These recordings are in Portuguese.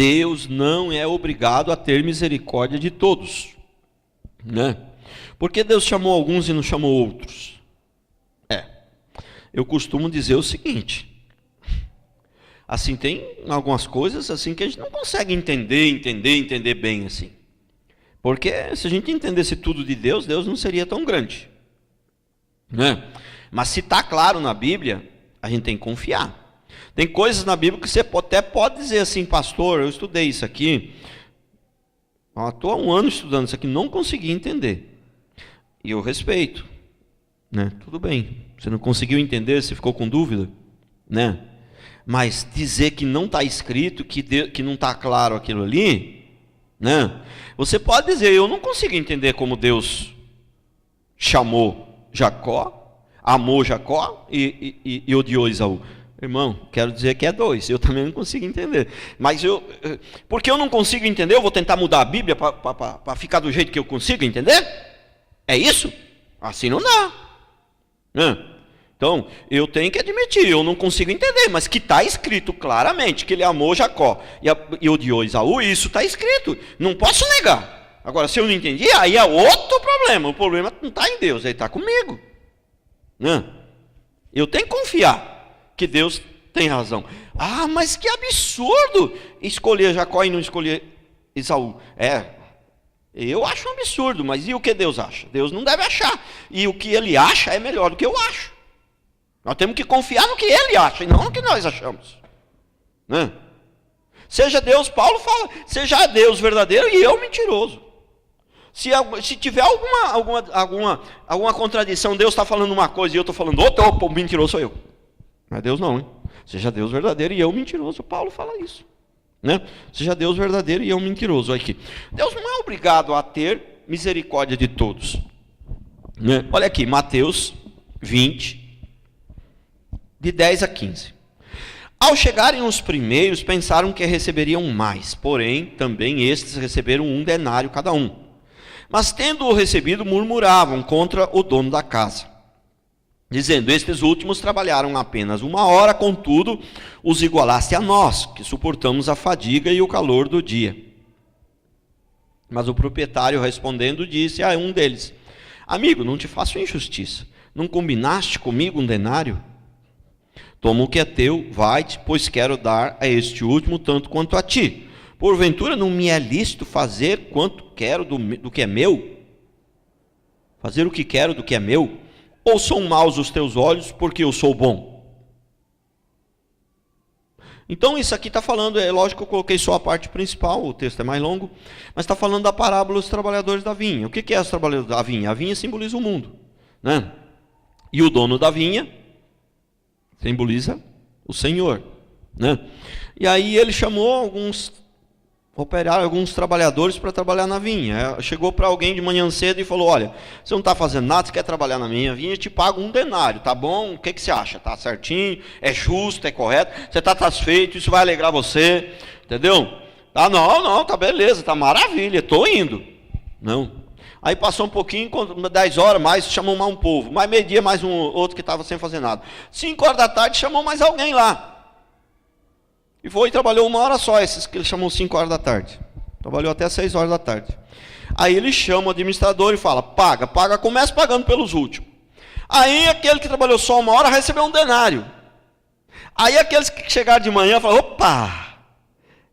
Deus não é obrigado a ter misericórdia de todos, né? Por que Deus chamou alguns e não chamou outros? Eu costumo dizer o seguinte: assim, tem algumas coisas assim que a gente não consegue entender bem assim. Porque se a gente entendesse tudo de Deus, Deus não seria tão grande, né? Mas se está claro na Bíblia, a gente tem que confiar. Tem coisas na Bíblia que você até pode dizer assim: pastor, eu estudei isso aqui, estou há um ano estudando isso aqui, não consegui entender. E eu respeito, né? Tudo bem, você não conseguiu entender, você ficou com dúvida, né? Mas dizer que não está escrito, que não está claro aquilo ali, né? Você pode dizer: eu não consigo entender como Deus chamou Jacó, amou Jacó e odiou Esaú. Irmão, quero dizer que é dois, eu também não consigo entender. Mas porque eu não consigo entender, eu vou tentar mudar a Bíblia para ficar do jeito que eu consigo entender? É isso? Assim não dá, né? Então, eu tenho que admitir, eu não consigo entender, mas que está escrito claramente que ele amou Jacó e odiou Esaú, isso está escrito, não posso negar. Agora, se eu não entendi, aí é outro problema. O problema não está em Deus, ele está comigo, né? Eu tenho que confiar que Deus tem razão. Ah, mas que absurdo escolher Jacó e não escolher Esaú. Eu acho um absurdo, mas e o que Deus acha? Deus não deve achar, e o que ele acha é melhor do que eu acho. Nós temos que confiar no que ele acha e não no que nós achamos, né? Seja Deus, Paulo fala, seja Deus verdadeiro e eu mentiroso. Se tiver alguma contradição, Deus está falando uma coisa e eu estou falando outra, o mentiroso sou eu. Não é Deus não, hein? Seja Deus verdadeiro e eu mentiroso. Paulo fala isso, né? Seja Deus verdadeiro e eu mentiroso. Aqui, Deus não é obrigado a ter misericórdia de todos, né? Olha aqui, Mateus 20, de 10 a 15. Ao chegarem os primeiros, pensaram que receberiam mais, porém, também estes receberam 1 denário cada um. Mas, tendo-o recebido, murmuravam contra o dono da casa, dizendo: estes últimos trabalharam apenas 1 hora, contudo, os igualaste a nós, que suportamos a fadiga e o calor do dia. Mas o proprietário, respondendo, disse a um deles: amigo, não te faço injustiça, não combinaste comigo 1 denário? Toma o que é teu, vai-te, pois quero dar a este último tanto quanto a ti. Porventura não me é lícito fazer quanto quero do que é meu? Fazer o que quero do que é meu? Ou são maus os teus olhos porque eu sou bom? Então isso aqui está falando, é lógico que eu coloquei só a parte principal, o texto é mais longo, mas está falando da parábola dos trabalhadores da vinha. O que é os trabalhadores da vinha? A vinha simboliza o mundo, né? E o dono da vinha simboliza o Senhor, né? E aí ele chamou alguns operários, alguns trabalhadores para trabalhar na vinha. Chegou para alguém de manhã cedo e falou: olha, você não está fazendo nada, você quer trabalhar na minha vinha, eu te pago 1 denário, tá bom? O que você acha? Tá certinho? É justo? É correto? Você está satisfeito? Isso vai alegrar você? Entendeu? Ah, não, tá beleza, tá maravilha, estou indo. Não. Aí passou um pouquinho, 10 horas mais, chamou mais um povo. Mais meio-dia, mais outro que estava sem fazer nada. 5 horas da tarde, chamou mais alguém lá. E foi e trabalhou 1 hora só, esses que ele chamou 5 horas da tarde. Trabalhou até 6 horas da tarde. Aí ele chama o administrador e fala: paga, começa pagando pelos últimos. Aí aquele que trabalhou só 1 hora recebeu 1 denário. Aí aqueles que chegaram de manhã falaram: opa,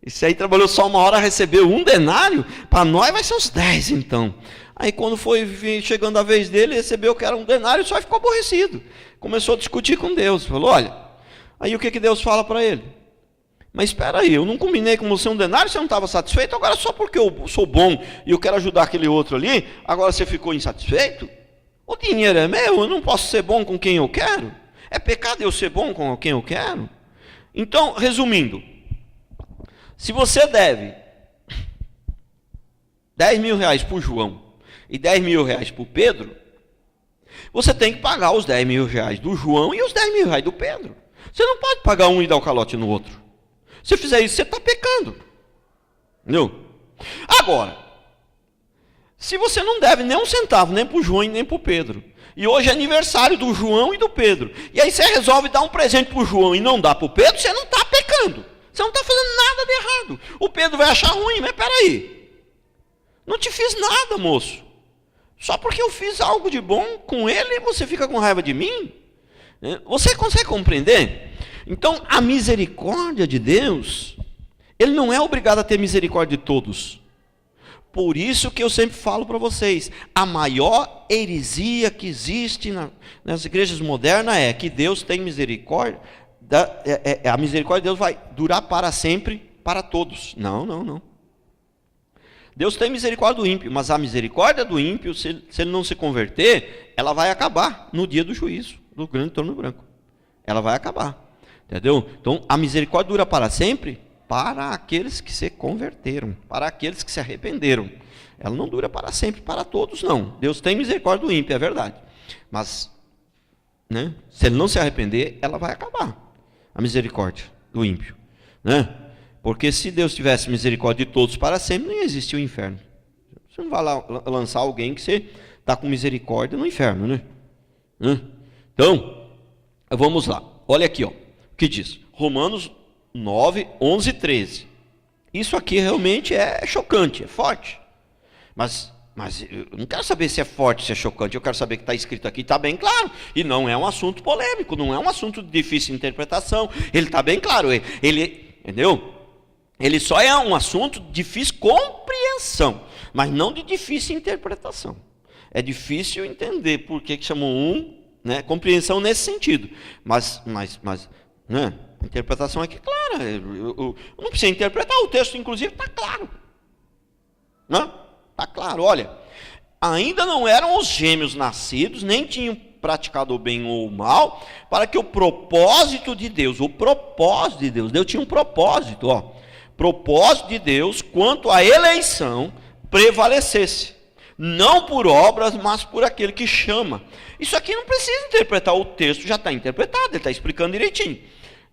esse aí trabalhou só 1 hora, recebeu 1 denário? Para nós vai ser uns 10 então. Aí quando foi chegando a vez dele, recebeu que era 1 denário, só ficou aborrecido. Começou a discutir com Deus. Falou: olha, aí o que Deus fala para ele? Mas espera aí, eu não combinei com você 1 denário, você não estava satisfeito? Agora só porque eu sou bom e eu quero ajudar aquele outro ali, agora você ficou insatisfeito? O dinheiro é meu, eu não posso ser bom com quem eu quero? É pecado eu ser bom com quem eu quero? Então, resumindo, se você deve 10 mil reais para o João e 10 mil reais para o Pedro, você tem que pagar os 10 mil reais do João e os 10 mil reais do Pedro. Você não pode pagar um e dar o calote no outro. Se fizer isso, você está pecando. Entendeu? Agora, se você não deve nem 1 centavo, nem para o João e nem para o Pedro, e hoje é aniversário do João e do Pedro, e aí você resolve dar um presente para o João e não dá para o Pedro, você não está pecando. Você não está fazendo nada de errado. O Pedro vai achar ruim, mas peraí. Não te fiz nada, moço. Só porque eu fiz algo de bom com ele, você fica com raiva de mim? Você consegue compreender? Então, a misericórdia de Deus, Ele não é obrigado a ter misericórdia de todos. Por isso que eu sempre falo para vocês, a maior heresia que existe nas igrejas modernas é que Deus tem misericórdia, a misericórdia de Deus vai durar para sempre, para todos. Não, não, não. Deus tem misericórdia do ímpio, mas a misericórdia do ímpio, se ele não se converter, ela vai acabar no dia do juízo, do grande trono branco. Ela vai acabar. Entendeu? Então, a misericórdia dura para sempre para aqueles que se converteram, para aqueles que se arrependeram. Ela não dura para sempre, para todos, não. Deus tem misericórdia do ímpio, é verdade. Mas, né, se ele não se arrepender, ela vai acabar, a misericórdia do ímpio. Né? Porque se Deus tivesse misericórdia de todos para sempre, não ia existir o inferno. Você não vai lá lançar alguém que você está com misericórdia no inferno, né? Então, vamos lá. Olha aqui, ó, o que diz? Romanos 9, 11 e 13. Isso aqui realmente é chocante, é forte. Mas eu não quero saber se é forte, se é chocante. Eu quero saber que está escrito aqui, está bem claro. E não é um assunto polêmico, não é um assunto de difícil interpretação. Ele está bem claro. Ele, entendeu? Ele só é um assunto de difícil compreensão, mas não de difícil interpretação. É difícil entender por que chamou né, compreensão nesse sentido. Mas né, a interpretação aqui é clara. Eu não preciso interpretar, o texto, inclusive, está claro. Está claro, olha. Ainda não eram os gêmeos nascidos, nem tinham praticado o bem ou o mal, para que o propósito de Deus, Deus tinha um propósito, ó. Propósito de Deus quanto à eleição prevalecesse, não por obras, mas por aquele que chama. Isso aqui não precisa interpretar, o texto já está interpretado, ele está explicando direitinho.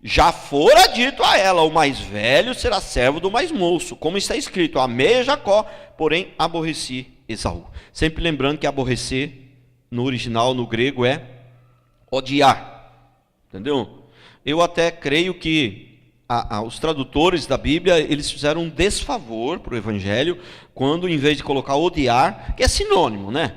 Já fora dito a ela, o mais velho será servo do mais moço, como está escrito, amei Jacó, porém aborreci Esaú. Sempre lembrando que aborrecer, no original, no grego, é odiar, entendeu? Eu até creio que os tradutores da Bíblia, eles fizeram um desfavor para o Evangelho, quando em vez de colocar odiar, que é sinônimo, né?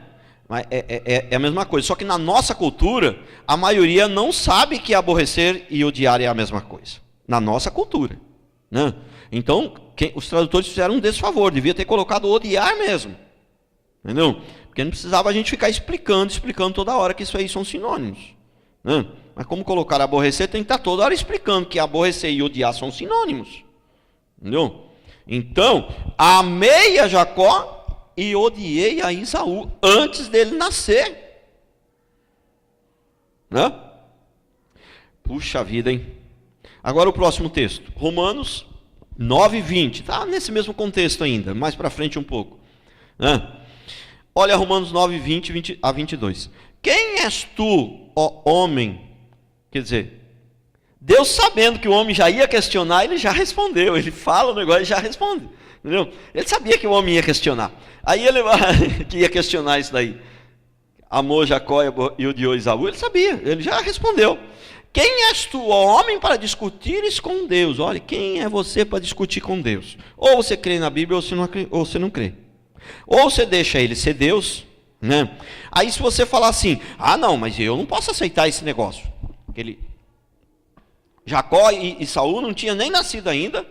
Mas é a mesma coisa, só que na nossa cultura, a maioria não sabe que aborrecer e odiar é a mesma coisa. Na nossa cultura, né? Então, os tradutores fizeram um desfavor, devia ter colocado odiar mesmo. Entendeu? Porque não precisava a gente ficar explicando toda hora que isso aí são sinônimos, né? Mas como colocar aborrecer, tem que estar toda hora explicando que aborrecer e odiar são sinônimos. Entendeu? Então, amei a Jacó e odiei a Esaú antes dele nascer. Né? Puxa vida, hein? Agora o próximo texto. Romanos 9, 20. Está nesse mesmo contexto ainda, mais para frente um pouco. Né? Olha Romanos 9, 20 a 22. Quem és tu, ó homem? Quer dizer, Deus sabendo que o homem já ia questionar, ele já respondeu. Ele fala o negócio e já responde. Entendeu? Ele sabia que o homem ia questionar. Aí ele que ia questionar isso daí. Amou Jacó e odiou Esaú, ele sabia, ele já respondeu. Quem és tu, ó homem, para discutires com Deus? Olha, quem é você para discutir com Deus? Ou você crê na Bíblia ou você não crê. Ou você deixa ele ser Deus, né? Aí se você falar assim, não, mas eu não posso aceitar esse negócio. Jacó e Saul não tinham nem nascido ainda,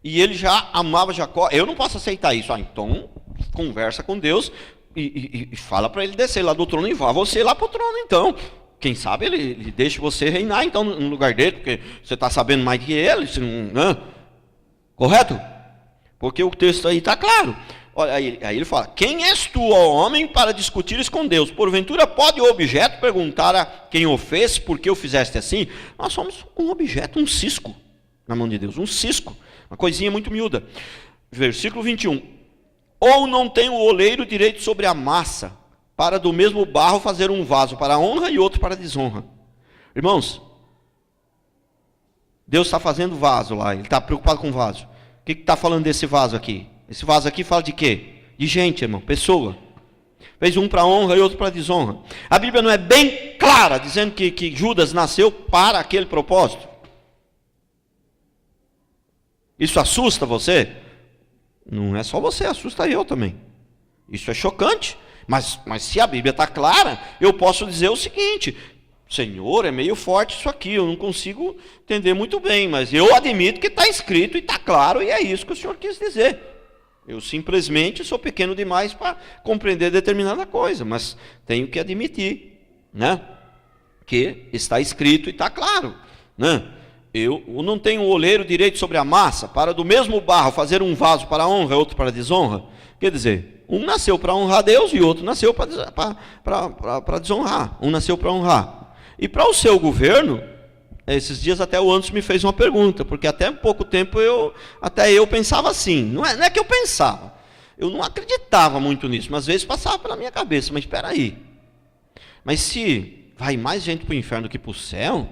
e ele já amava Jacó. Eu não posso aceitar isso. Então conversa com Deus e fala para ele descer lá do trono e vá você lá para o trono então. Quem sabe ele deixa você reinar então no lugar dele, porque você está sabendo mais que ele, não, correto? Porque o texto aí está claro. Olha, aí ele fala, quem és tu, ó homem, para discutires com Deus? Porventura pode o objeto perguntar a quem o fez, por que o fizeste assim? Nós somos um objeto, um cisco na mão de Deus, um cisco, uma coisinha muito miúda. Versículo 21. Ou não tem o oleiro direito sobre a massa, para do mesmo barro fazer um vaso para a honra e outro para a desonra? Irmãos, Deus está fazendo vaso lá, ele está preocupado com o vaso. O que está falando desse vaso aqui? Esse vaso aqui fala de quê? De gente, irmão, pessoa. Fez um para honra e outro para desonra. A Bíblia não é bem clara, dizendo que Judas nasceu para aquele propósito? Isso assusta você? Não é só você, assusta eu também. Isso é chocante. Mas se a Bíblia está clara, eu posso dizer o seguinte: Senhor, é meio forte isso aqui, eu não consigo entender muito bem, mas eu admito que está escrito e está claro, e é isso que o Senhor quis dizer. Eu simplesmente sou pequeno demais para compreender determinada coisa, mas tenho que admitir, né, que está escrito e está claro, né? Eu não tenho o oleiro direito sobre a massa, para do mesmo barro fazer um vaso para honra e outro para desonra. Quer dizer, um nasceu para honrar a Deus e outro nasceu para desonrar. Um nasceu para honrar. E para o seu governo, esses dias até o Anderson me fez uma pergunta, porque até pouco tempo eu pensava assim. Não é que eu pensava, eu não acreditava muito nisso, mas às vezes passava pela minha cabeça. Mas espera aí, mas se vai mais gente para o inferno do que para o céu,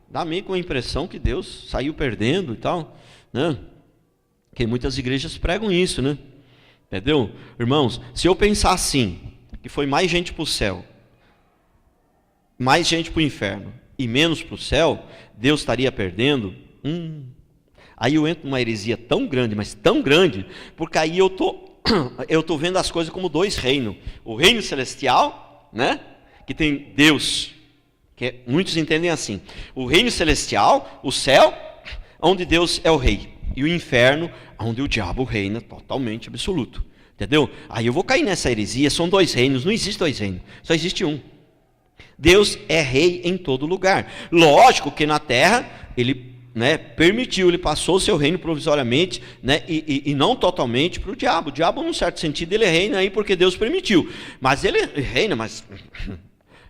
dá meio com a impressão que Deus saiu perdendo e tal, né? Porque muitas igrejas pregam isso, né? Entendeu? Irmãos, se eu pensar assim, que foi mais gente para o céu, mais gente para o inferno e menos para o céu, Deus estaria perdendo? Aí eu entro numa heresia tão grande, mas tão grande, porque aí eu tô vendo as coisas como dois reinos. O reino celestial, né? Que tem Deus, que muitos entendem assim: o reino celestial, o céu, onde Deus é o rei, e o inferno, onde o diabo reina totalmente absoluto. Entendeu? Aí eu vou cair nessa heresia. São dois reinos, não existe dois reinos, só existe um. Deus é rei em todo lugar. Lógico que na terra ele, né, permitiu, ele passou o seu reino provisoriamente, né, e não totalmente para o diabo. O diabo, num certo sentido, ele reina aí porque Deus permitiu, mas ele reina, mas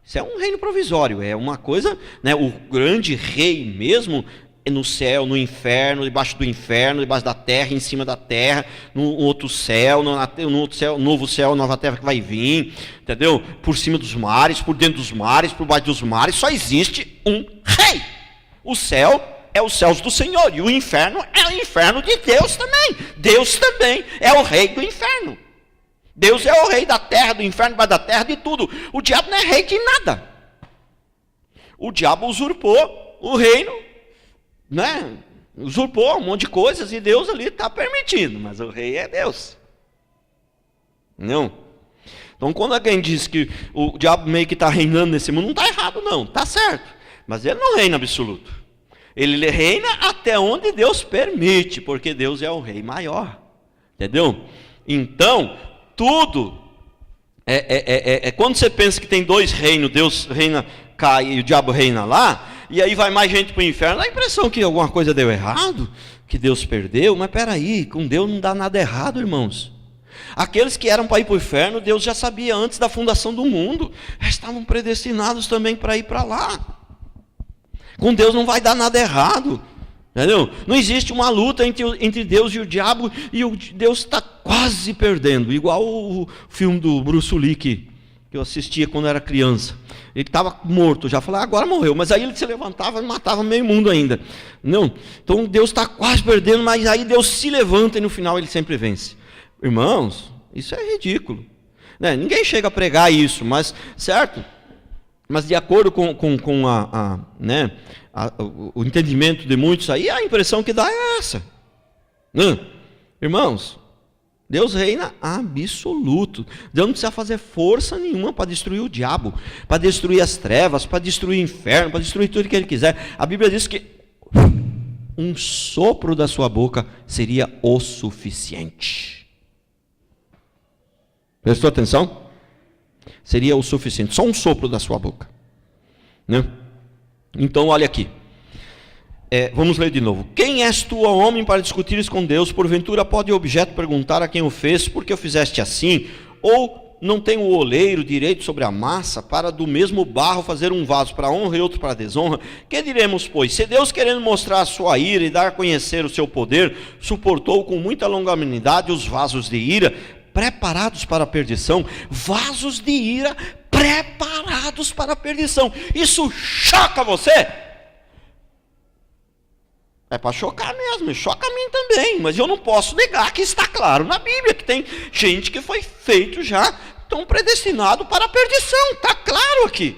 isso é um reino provisório, é uma coisa, né? O grande rei mesmo é no céu, no inferno, debaixo do inferno, debaixo da terra, em cima da terra, no outro céu, no outro céu, novo céu, nova terra que vai vir, entendeu? Por cima dos mares, por dentro dos mares, por baixo dos mares, só existe um rei. O céu é os céus do Senhor, e o inferno é o inferno de Deus também. Deus também é o rei do inferno. Deus é o rei da terra, do inferno, da terra, de tudo. O diabo não é rei de nada. O diabo usurpou o reino, né? Usurpou um monte de coisas e Deus ali está permitindo, mas o rei é Deus. Não. Então quando alguém diz que o diabo meio que está reinando nesse mundo, não está errado não, está certo. Mas ele não reina absoluto. Ele reina até onde Deus permite, porque Deus é o rei maior. Entendeu? Então tudo quando você pensa que tem dois reinos, Deus reina cá e o diabo reina lá, e aí vai mais gente para o inferno, dá a impressão que alguma coisa deu errado, que Deus perdeu. Mas peraí, com Deus não dá nada errado, irmãos. Aqueles que eram para ir para o inferno, Deus já sabia antes da fundação do mundo, estavam predestinados também para ir para lá. Com Deus não vai dar nada errado. Entendeu? Não existe uma luta entre Deus e o diabo, e o Deus está quase perdendo, igual o filme do Bruce Lee que eu assistia quando era criança. Ele estava morto, já falei, agora morreu, mas aí ele se levantava e matava meio mundo ainda. Não. Então Deus está quase perdendo, mas aí Deus se levanta e no final ele sempre vence. Irmãos, isso é ridículo, né? Ninguém chega a pregar isso, mas certo? Mas de acordo com o entendimento de muitos aí, a impressão que dá é essa. Irmãos, Deus reina absoluto. Deus não precisa fazer força nenhuma para destruir o diabo, para destruir as trevas, para destruir o inferno, para destruir tudo que ele quiser. A Bíblia diz que um sopro da sua boca seria o suficiente. Prestou atenção? Seria o suficiente, só um sopro da sua boca, né? Então olha aqui, vamos ler de novo. Quem és tu, ó homem, para discutires com Deus? Porventura pode o objeto perguntar a quem o fez, por que o fizeste assim? Ou não tem o oleiro direito sobre a massa, para do mesmo barro fazer um vaso para honra e outro para desonra? Que diremos, pois? Se Deus, querendo mostrar a sua ira e dar a conhecer o seu poder, suportou com muita longanimidade os vasos de ira, preparados para a perdição, vasos de ira preparados para a perdição. Isso choca você? É para chocar mesmo, choca a mim também, mas eu não posso negar que está claro na Bíblia, que tem gente que foi feito já, tão predestinado para a perdição, está claro aqui.